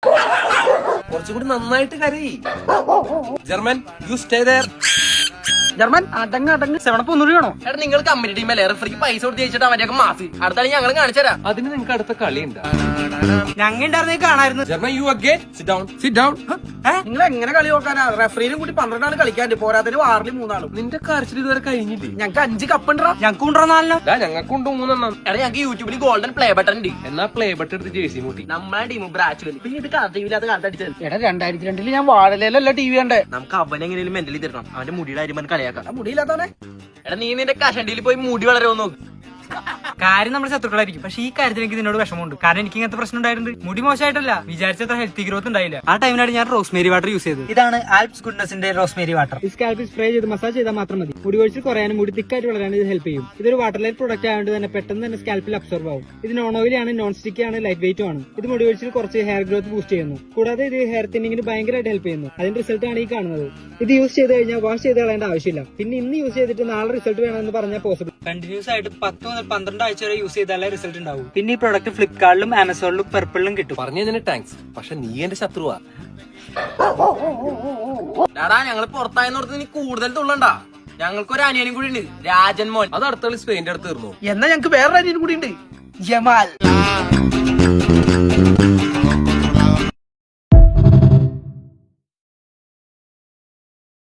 കുറച്ചും കൂടി നന്നായിട്ട് കരയി. German you stay there. German അടങ്ങ് സെവണപ്പ് ഒന്നുകൂടി വേണോ? എടാ നിങ്ങൾ കമ്പനി ടീമല്ലേ, റെഫറിക്ക് പൈസ കൊടുത്ത് ജയിച്ചിട്ട് അവരൊക്കെ മാസി അടുത്താണെങ്കിൽ ഞങ്ങൾ കാണിച്ചു തരാം. അതിന് നിങ്ങൾക്ക് അടുത്ത കളി ഉണ്ട്. ഞങ്ങ ഉണ്ടായിരുന്നേ കാണായിരുന്നു. German you again sit down sit down. നിങ്ങൾ എങ്ങനെ കളി നോക്കാനാ? റെഫറിനും കൂടി 12 ആള് കളിക്കാണ്ട്, പോരാത്തിന് വാറിൽ 3 ആളും. നിന്റെ കരച്ചിൽ ഇതുവരെ കഴിഞ്ഞില്ലേ? ഞങ്ങക്ക് 5 കപ്പുണ്ടാ. ഞങ്ങക്ക് കൊണ്ടുവരാ 4. ഞങ്ങൾക്കുണ്ട് 3 എടാ ഞങ്ങൾക്ക് യൂട്യൂബിൽ ഗോൾഡൻ പ്ലേ ബട്ടൺ ഉണ്ട്. എന്നാ പ്ലേ ബട്ടൺ എടുത്ത് ജേഴ്സി മൂട്ടി. നമ്മളെ ടീം ബ്രാച്ച് ഇത് കാർട്ടില്ലാത്ത കാർട്ടടിച്ചത്. എടാ 2002 ഞാൻ വാഴയിലല്ല TV കണ്ടേ. നമുക്ക് അവനെ എങ്ങനെയും മെന്റലി തരണം. അവന്റെ മുടിയുടെ കാര്യം കളിയാക്കാം. മുടിയില്ലാത്തവനെ എടാ നീ നിന്റെ കഷണ്ടിയിൽ പോയി മുടി വളരുമോ നോക്ക്. കാര്യം നമ്മുടെ ശത്രുക്കളായിരിക്കും, പക്ഷെ ഈ കാര്യത്തിൽ എനിക്ക് നിന്നോട് വിഷമമുണ്ട്. കാരണം എനിക്ക് ഇങ്ങനത്തെ പ്രശ്നം ഉണ്ടായിട്ടുണ്ട്. മുടി മോശമായിട്ടല്ല, വിചാരിച്ചത്ര ഹെൽത്തി ഗ്രോത്ത് ഉണ്ടായില്ല. ആ ടൈമിലാണ് ഞാൻ റോസ്മേരി വാട്ടർ യൂസ് ചെയ്തത്. ഇതാണ് ആൽപ്സ് ഗുഡ്നസിന്റെ റോസ്മേരി വാട്ടർ. ഈ സ്കാൽപ്പിൽ സ്പ്രേ ചെയ്ത് മസാജ് ചെയ്താൽ മാത്രം മതി. മുടി കൊഴിച്ചിൽ കുറയാനും മുടി തിക്കായിട്ട് വളരാനും ഇത് ഹെൽപ്പ് ചെയ്യും. ഇതൊരു വാട്ടർ ലൈറ്റ് പ്രൊഡക്റ്റ് ആയതുകൊണ്ട് തന്നെ പെട്ടെന്ന് തന്നെ സ്കാൽപ്പിൽ അബ്സോർബ് ആവും. ഇത് നോൺ ഓയിലാണ്, നോൺ സ്റ്റിക്കി ആണ്, ലൈറ്റ് വെയിറ്റും ആണ്. ഇത് മുടി കൊഴിച്ചിൽ കുറച്ച് ഹെയർ ഗ്രോത്ത് ബൂസ്റ്റ് ചെയ്യുന്നു. കൂടാതെ ഇത് ഹെയർ തിന്നിങ്ങിന് ഭയങ്കരമായിട്ട് ഹെൽപ്പ് ചെയ്യുന്നു. അതിന്റെ റിസൾട്ട് ആണ് ഈ കാണുന്നത്. ഇത് യൂസ് ചെയ്ത് കഴിഞ്ഞാൽ വാഷ് ചെയ്ത് കളയേണ്ട ആവശ്യമില്ല. പിന്നെ ഇന്ന് യൂസ് ചെയ്തിട്ട് നാളെ റിസൾട്ട് വേണമെന്ന് പറഞ്ഞാൽ പോസിബിൾ. കണ്ടിന്യൂസ് ആയിട്ട് 10 മുതൽ 12 ആഴ്ച വരെ യൂസ് ചെയ്താലേ റിസൾട്ട് ഉണ്ടാവും. പിന്നെ ഈ പ്രൊഡക്റ്റ് ഫ്ലിപ്കാർട്ടിലും ആമസോണിലും പെർപ്പിളിലും കിട്ടും. പറഞ്ഞതിന് താങ്ക്സ്. പക്ഷെ നീ എന്റെ ശത്രുവാ. എടാ ഞങ്ങള് പുറത്തായെന്നോർത്ത് നീ കൂടുതൽ തുള്ളണ്ടാ. ഞങ്ങൾക്കൊരു അനിയനും കൂടി ഉണ്ട്, രാജൻ മോൻ. അത് അടുത്ത കളി സ്പെയിന്റെ അടുത്ത് തീർന്നു. എന്നാ ഞങ്ങക്ക് വേറൊരു അനിയനും കൂടി ഉണ്ട്, ജമാൽ.